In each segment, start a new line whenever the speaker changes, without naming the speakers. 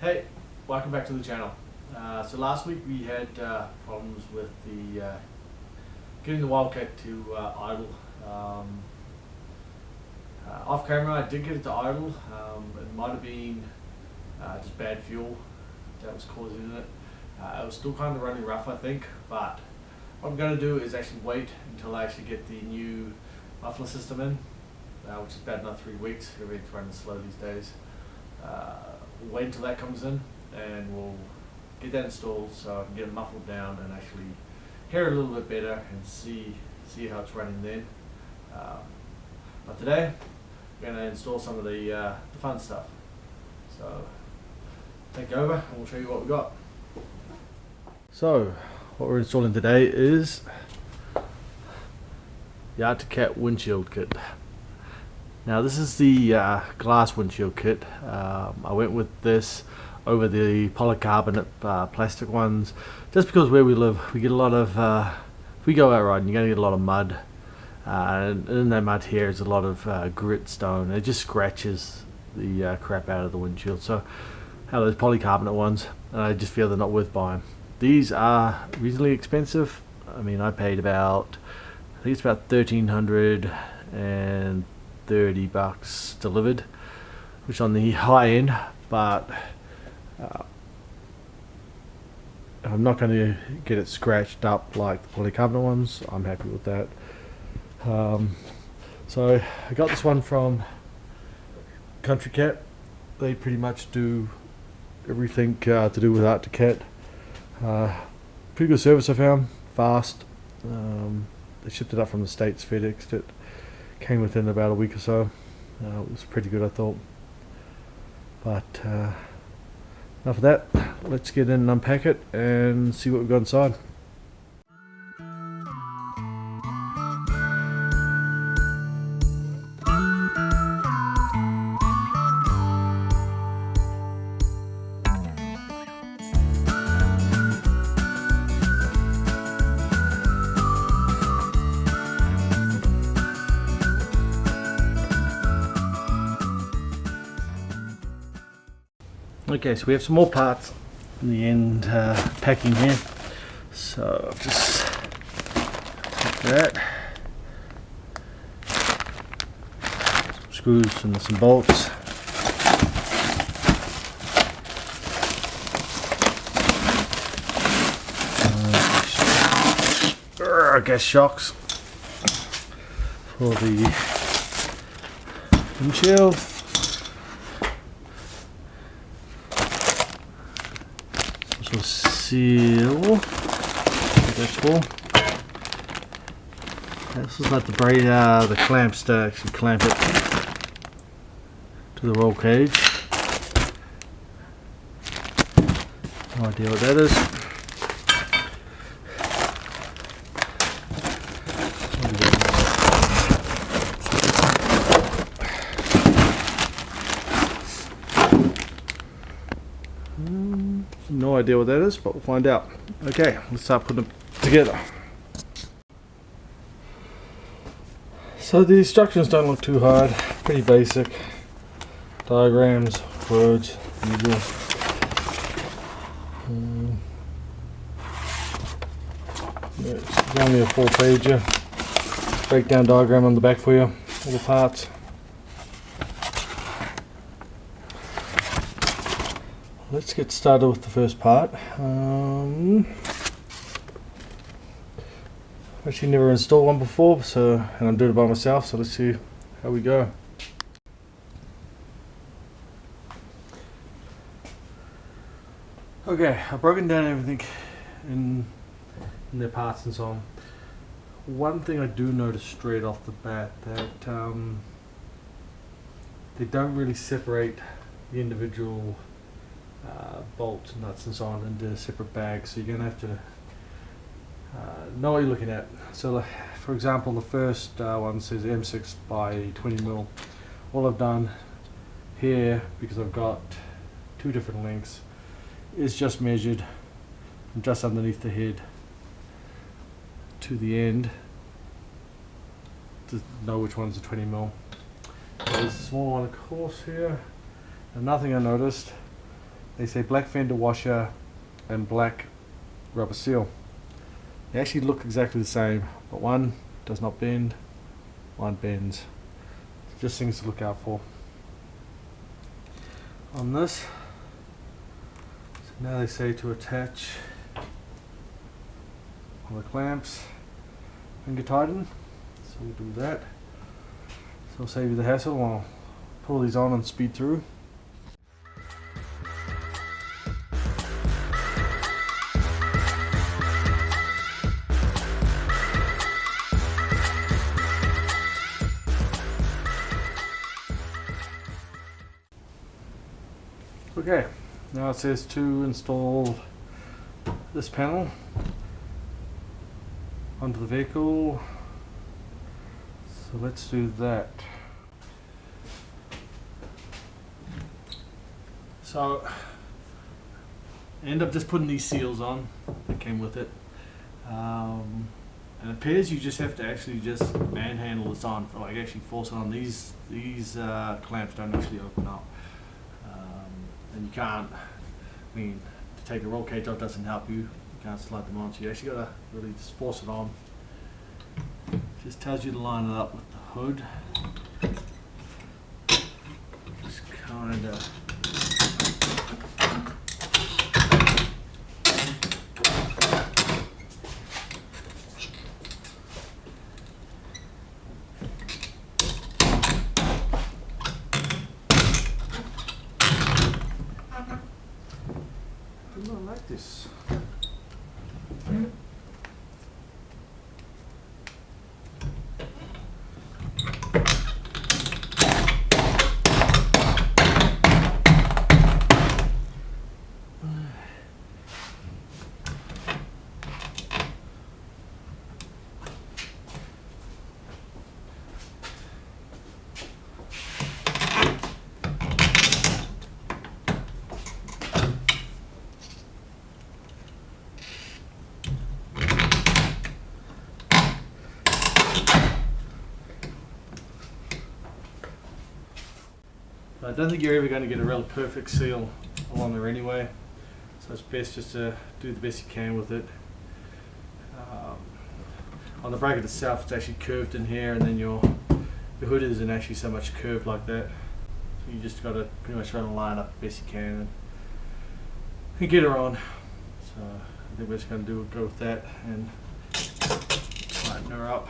Hey, welcome back to the channel. So last week we had problems with the getting the Wildcat to idle. Off camera I did get it to idle. It might have been just bad fuel that was causing it. It was still kind of running rough, I think, but what I'm going to do is actually wait until I actually get the new muffler system in, which is about another 3 weeks. Everything's running slow these days. We'll wait until that comes in and we'll get that installed so I can get it muffled down and actually hear it a little bit better and see how it's running then. But today we're going to install some of the fun stuff. So take over and we'll show you what we got. So what we're installing today is the Wildcat Windshield Kit. Now this is the glass windshield kit. I went with this over the polycarbonate plastic ones just because where we live we get a lot of, if we go out riding, you're going to get a lot of mud, and in that mud here is a lot of grit stone. It just scratches the crap out of the windshield. So I have those polycarbonate ones and I just feel they're not worth buying. These are reasonably expensive. I mean, I paid about, I think it's about $1,330 delivered, which on the high end, but I'm not going to get it scratched up like the polycarbonate ones. I'm happy with that. So I got this one from Country Cat. They pretty much do everything to do with Wildcat. Pretty good service I found, fast. They shipped it up from the States, FedExed it. Came within about a week or so. It was pretty good, I thought. But enough of that. Let's get in and unpack it and see what we've got inside. Okay, so we have some more parts in the end packing here. So I'll just take that. Some screws and some bolts. I guess shocks for the windshield. Seal. That's cool. This is like the clamps to actually clamp it to the roll cage. No idea what that is. No idea what that is, but we'll find out. Okay, let's start putting them together. So the instructions don't look too hard, pretty basic. Diagrams, words, usual. It's only a 4-pager. Breakdown diagram on the back for you, all the parts. Let's get started with the first part. Actually never installed one before, and I'm doing it by myself, so let's see how we go. Okay, I've broken down everything in their parts and so on. One thing I do notice straight off the bat, that they don't really separate the individual bolts, nuts and so on into separate bags, so you're going to have to know what you're looking at. So for example, the first one says M6 by 20mm. All I've done here, because I've got 2 different lengths, is just measured from just underneath the head to the end to know which one's a 20mm. There's a small one of course here, and nothing I noticed They say black fender washer and black rubber seal. They actually look exactly the same, but one does not bend, one bends. Just things to look out for. On this, so now they say to attach all the clamps, finger tighten, so we'll do that. So I'll save you the hassle. I'll pull these on and speed through. Okay, now it says to install this panel onto the vehicle, so let's do that. So I end up just putting these seals on that came with it, and it appears you just have to actually just manhandle this on, for like actually force it on. These clamps don't actually open up. And you can't, I mean, to take the roll cage off doesn't help you. You can't slide them on, so you actually gotta really just force it on. Just tells you to line it up with the hood. Just kinda. I do not like this. I don't think you're ever going to get a real perfect seal along there anyway, so it's best just to do the best you can with it. On the bracket itself, it's actually curved in here, and then your hood isn't actually so much curved like that. So you just got to pretty much try to line up the best you can and get her on. So I think we're just going to go with that and tighten her up.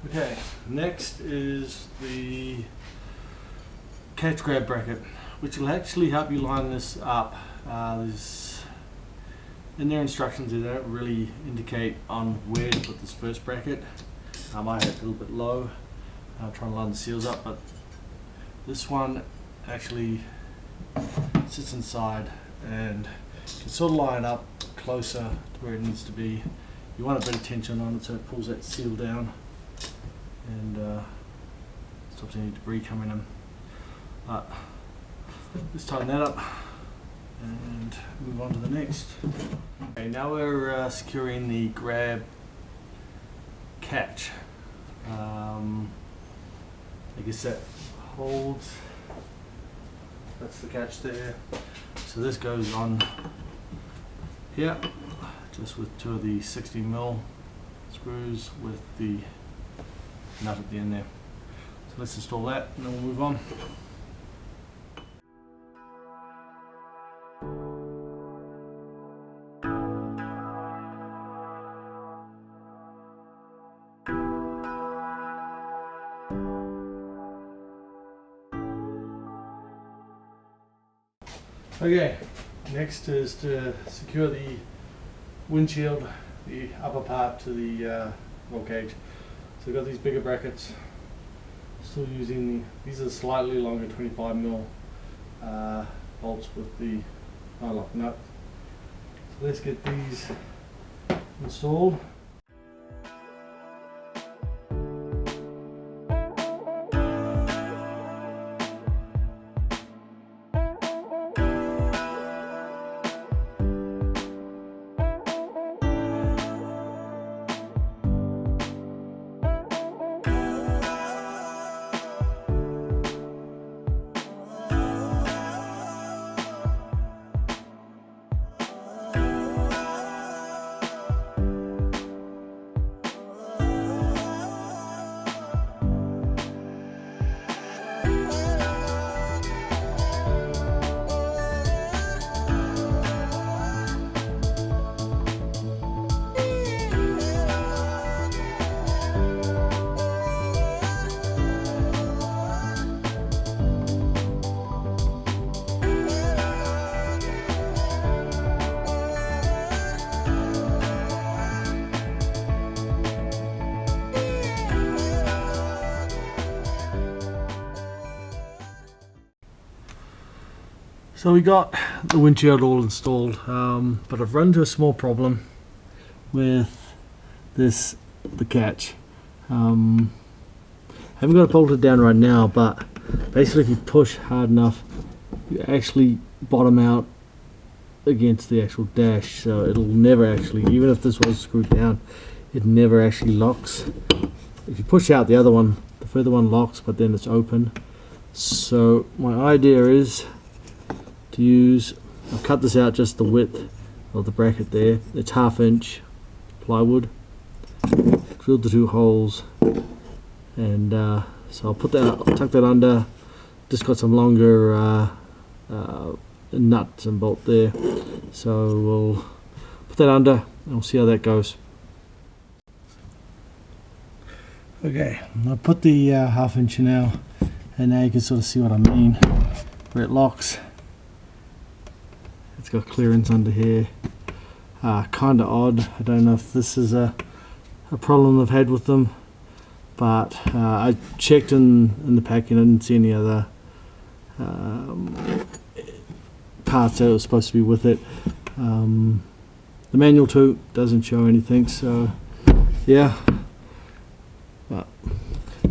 Okay, next is the catch grab bracket, which will actually help you line this up. In their instructions, they don't really indicate on where to put this first bracket. I might have it a little bit low, trying to line the seals up, but this one actually sits inside and can sort of line up closer to where it needs to be. You want a bit of tension on it so it pulls that seal down and stops any debris coming in. But let's tighten that up and move on to the next. Okay, now we're securing the grab catch. I guess that holds, that's the catch there. So this goes on here, just with two of the 60mm screws with the nut at the end there. So let's install that and then we'll move on. Okay, next is to secure the windshield, the upper part to the roll cage. So we've got these bigger brackets, still using these are slightly longer 25mm bolts with the lock nut. So let's get these installed. So we got the windshield all installed, but I've run into a small problem with the catch. Haven't got it bolted down right now, but basically if you push hard enough, you actually bottom out against the actual dash, so it'll never actually, even if this was screwed down, it never actually locks. If you push out the other one, the further one locks, but then it's open. So my idea is to use, I'll cut this out just the width of the bracket there. It's 1/2 inch plywood, drilled the 2 holes, and so I'll put that, I'll tuck that under. Just got some longer nuts and bolt there, so we'll put that under and we'll see how that goes. Okay, I'll put the 1/2 inch now, and now you can sort of see what I mean, where it locks. It's got clearance under here. Kind of odd. I don't know if this is a problem I've had with them, but I checked in the packing. I didn't see any other parts that was supposed to be with it. The manual too doesn't show anything, so yeah, but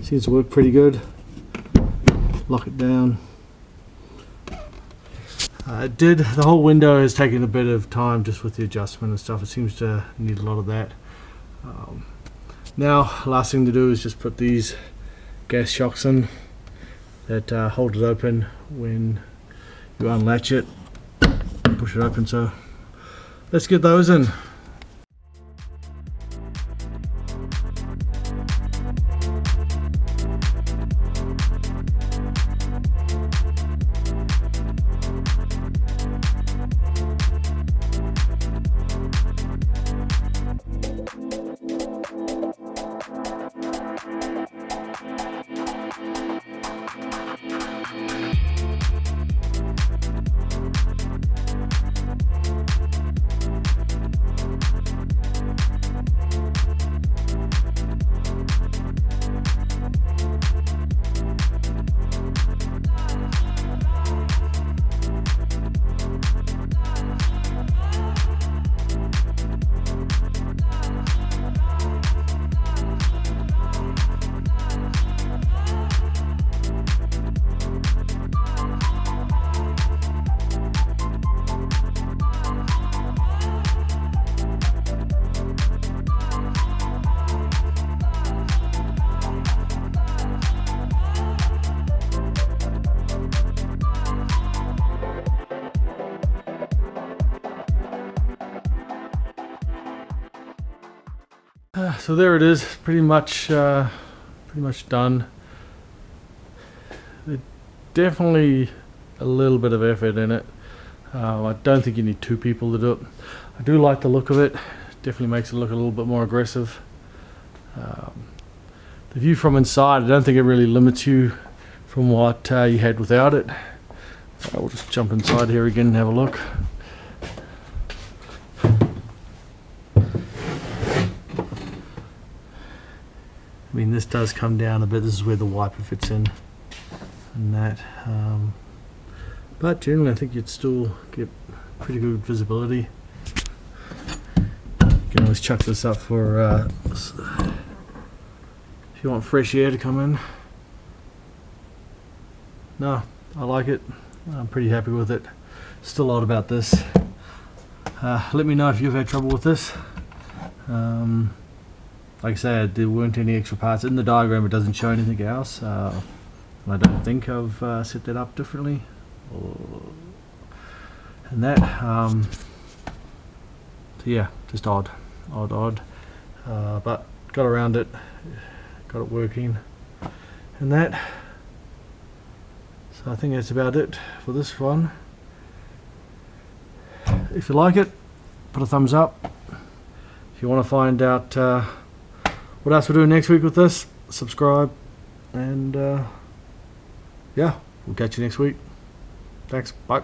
seems to work pretty good. Lock it down. The whole window has taken a bit of time just with the adjustment and stuff. It seems to need a lot of that. Now last thing to do is just put these gas shocks in that hold it open when you unlatch it and push it open. So let's get those in. So there it is, pretty much done. There's definitely a little bit of effort in it. I don't think you need 2 people to do it. I do like the look of it. Definitely makes it look a little bit more aggressive. The view from inside, I don't think it really limits you from what you had without it. We'll just jump inside here again and have a look. I mean, this does come down a bit. This is where the wiper fits in and that, but generally I think you'd still get pretty good visibility. You can always chuck this up for if you want fresh air to come in. No, I like it. I'm pretty happy with it. Still odd about this. Let me know if you've had trouble with this. Like I said, there weren't any extra parts in the diagram. It doesn't show anything else. I don't think I've set that up differently. And that, so yeah, just odd. But got around it, got it working, and that. So I think that's about it for this one. If you like it, put a thumbs up. If you want to find out what else we're doing next week with this, subscribe, and yeah, we'll catch you next week. Thanks, bye.